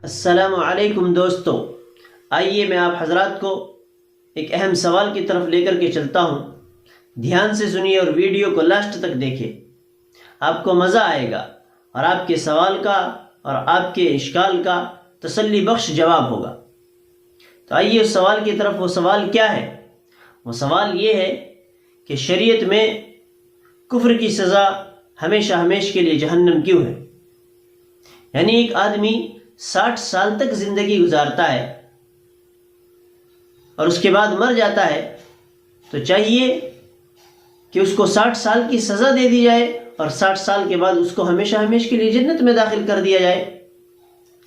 السلام علیکم دوستو، آئیے میں آپ حضرات کو ایک اہم سوال کی طرف لے کر کے چلتا ہوں۔ دھیان سے سنیے اور ویڈیو کو لاسٹ تک دیکھیں، آپ کو مزہ آئے گا اور آپ کے سوال کا اور آپ کے اشکال کا تسلی بخش جواب ہوگا۔ تو آئیے اس سوال کی طرف۔ وہ سوال کیا ہے؟ وہ سوال یہ ہے کہ شریعت میں کفر کی سزا ہمیشہ ہمیشہ کے لیے جہنم کیوں ہے؟ یعنی ایک آدمی 60 سال تک زندگی گزارتا ہے اور اس کے بعد مر جاتا ہے، تو چاہیے کہ اس کو 60 سال کی سزا دے دی جائے اور 60 سال کے بعد اس کو ہمیشہ ہمیشہ کے لیے جنت میں داخل کر دیا جائے۔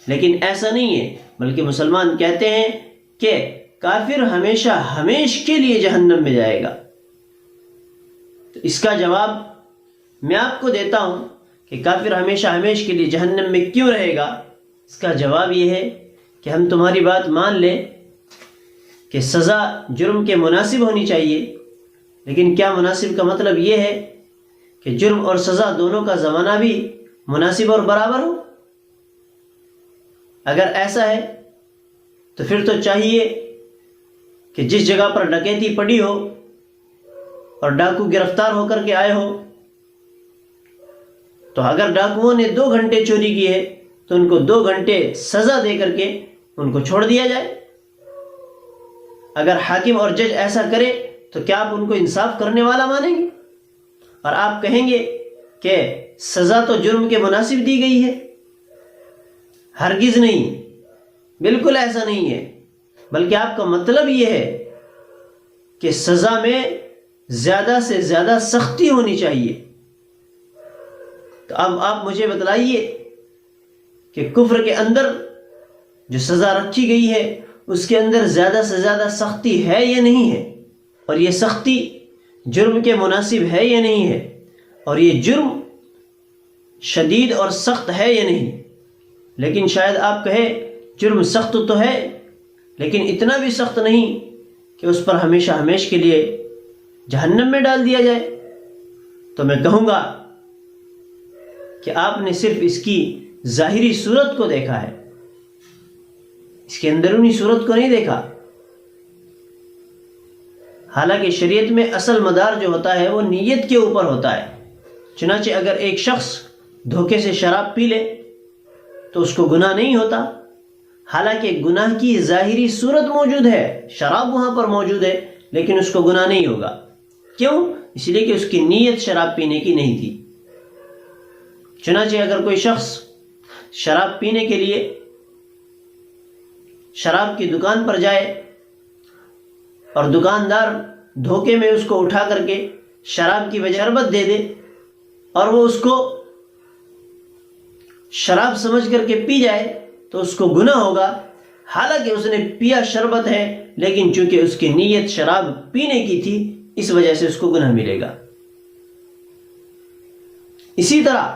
لیکن ایسا نہیں ہے، بلکہ مسلمان کہتے ہیں کہ کافر ہمیشہ ہمیشہ کے لیے جہنم میں جائے گا۔ تو اس کا جواب میں آپ کو دیتا ہوں کہ کافر ہمیشہ ہمیشہ کے لیے جہنم میں کیوں رہے گا۔ اس کا جواب یہ ہے کہ ہم تمہاری بات مان لیں کہ سزا جرم کے مناسب ہونی چاہیے، لیکن کیا مناسب کا مطلب یہ ہے کہ جرم اور سزا دونوں کا زمانہ بھی مناسب اور برابر ہو؟ اگر ایسا ہے تو پھر تو چاہیے کہ جس جگہ پر ڈکیتی پڑی ہو اور ڈاکو گرفتار ہو کر کے آئے ہو، تو اگر ڈاکوؤں نے 2 گھنٹے چوری کی ہے تو ان کو 2 گھنٹے سزا دے کر کے ان کو چھوڑ دیا جائے۔ اگر حاکم اور جج ایسا کرے تو کیا آپ ان کو انصاف کرنے والا مانیں گے؟ اور آپ کہیں گے کہ سزا تو جرم کے مناسب دی گئی ہے؟ ہرگز نہیں، بالکل ایسا نہیں ہے، بلکہ آپ کا مطلب یہ ہے کہ سزا میں زیادہ سے زیادہ سختی ہونی چاہیے۔ تو اب آپ مجھے بتلائیے کہ کفر کے اندر جو سزا رکھی گئی ہے اس کے اندر زیادہ سے زیادہ سختی ہے یا نہیں ہے، اور یہ سختی جرم کے مناسب ہے یا نہیں ہے، اور یہ جرم شدید اور سخت ہے یا نہیں۔ لیکن شاید آپ کہیں جرم سخت تو ہے لیکن اتنا بھی سخت نہیں کہ اس پر ہمیشہ ہمیشہ کے لیے جہنم میں ڈال دیا جائے۔ تو میں کہوں گا کہ آپ نے صرف اس کی ظاہری صورت کو دیکھا ہے، اس کے اندرونی صورت کو نہیں دیکھا۔ حالانکہ شریعت میں اصل مدار جو ہوتا ہے وہ نیت کے اوپر ہوتا ہے۔ چنانچہ اگر ایک شخص دھوکے سے شراب پی لے تو اس کو گناہ نہیں ہوتا، حالانکہ گناہ کی ظاہری صورت موجود ہے، شراب وہاں پر موجود ہے، لیکن اس کو گناہ نہیں ہوگا۔ کیوں؟ اس لیے کہ اس کی نیت شراب پینے کی نہیں تھی۔ چنانچہ اگر کوئی شخص شراب پینے کے لیے شراب کی دکان پر جائے اور دکاندار دھوکے میں اس کو اٹھا کر کے شراب کی وجہ شربت دے دے اور وہ اس کو شراب سمجھ کر کے پی جائے تو اس کو گناہ ہوگا، حالانکہ اس نے پیا شربت ہے، لیکن چونکہ اس کی نیت شراب پینے کی تھی اس وجہ سے اس کو گناہ ملے گا۔ اسی طرح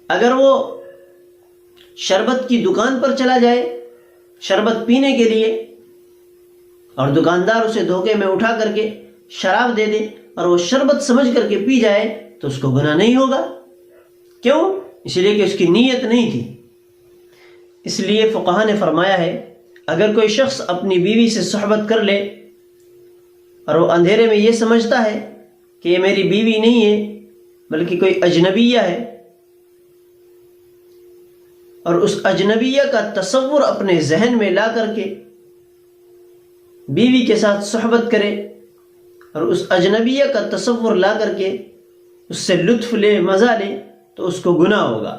اگر وہ شربت کی دکان پر چلا جائے شربت پینے کے لیے اور دکاندار اسے دھوکے میں اٹھا کر کے شراب دے دے اور وہ شربت سمجھ کر کے پی جائے تو اس کو گناہ نہیں ہوگا۔ کیوں؟ اس لیے کہ اس کی نیت نہیں تھی۔ اس لیے فقہا نے فرمایا ہے اگر کوئی شخص اپنی بیوی سے صحبت کر لے اور وہ اندھیرے میں یہ سمجھتا ہے کہ یہ میری بیوی نہیں ہے بلکہ کوئی اجنبیہ ہے، اور اس اجنبیہ کا تصور اپنے ذہن میں لا کر کے بیوی کے ساتھ صحبت کرے اور اس اجنبیہ کا تصور لا کر کے اس سے لطف لے، مزہ لے، تو اس کو گناہ ہوگا۔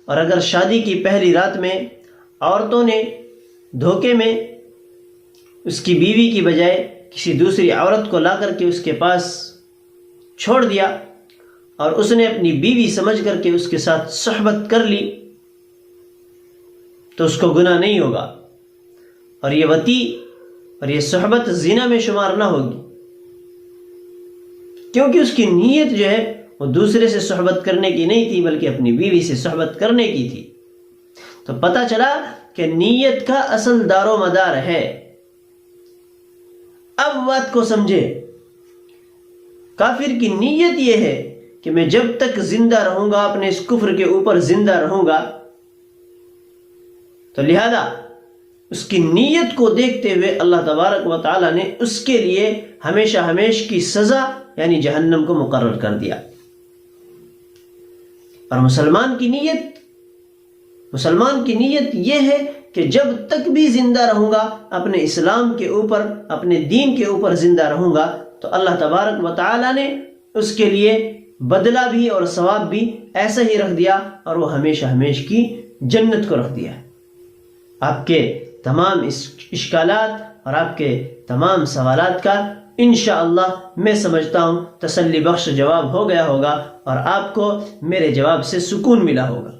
اور اگر شادی کی پہلی رات میں عورتوں نے دھوکے میں اس کی بیوی کی بجائے کسی دوسری عورت کو لا کر کے اس کے پاس چھوڑ دیا اور اس نے اپنی بیوی سمجھ کر کے اس کے ساتھ صحبت کر لی تو اس کو گناہ نہیں ہوگا، اور یہ وطی اور یہ صحبت زنا میں شمار نہ ہوگی، کیونکہ اس کی نیت جو ہے وہ دوسرے سے صحبت کرنے کی نہیں تھی بلکہ اپنی بیوی سے صحبت کرنے کی تھی۔ تو پتہ چلا کہ نیت کا اصل دار و مدار ہے۔ اب بات کو سمجھے، کافر کی نیت یہ ہے کہ میں جب تک زندہ رہوں گا، اپنے اس کفر کے اوپر زندہ رہوں گا، تو لہذا اس کی نیت کو دیکھتے ہوئے اللہ تبارک و تعالیٰ نے اس کے لیے ہمیشہ ہمیش کی سزا یعنی جہنم کو مقرر کر دیا۔ اور مسلمان کی نیت یہ ہے کہ جب تک بھی زندہ رہوں گا اپنے اسلام کے اوپر، اپنے دین کے اوپر زندہ رہوں گا، تو اللہ تبارک و تعالیٰ نے اس کے لیے بدلہ بھی اور ثواب بھی ایسا ہی رکھ دیا، اور وہ ہمیشہ ہمیش کی جنت کو رکھ دیا۔ آپ کے تمام اشکالات اور آپ کے تمام سوالات کا انشاءاللہ میں سمجھتا ہوں تسلی بخش جواب ہو گیا ہوگا، اور آپ کو میرے جواب سے سکون ملا ہوگا۔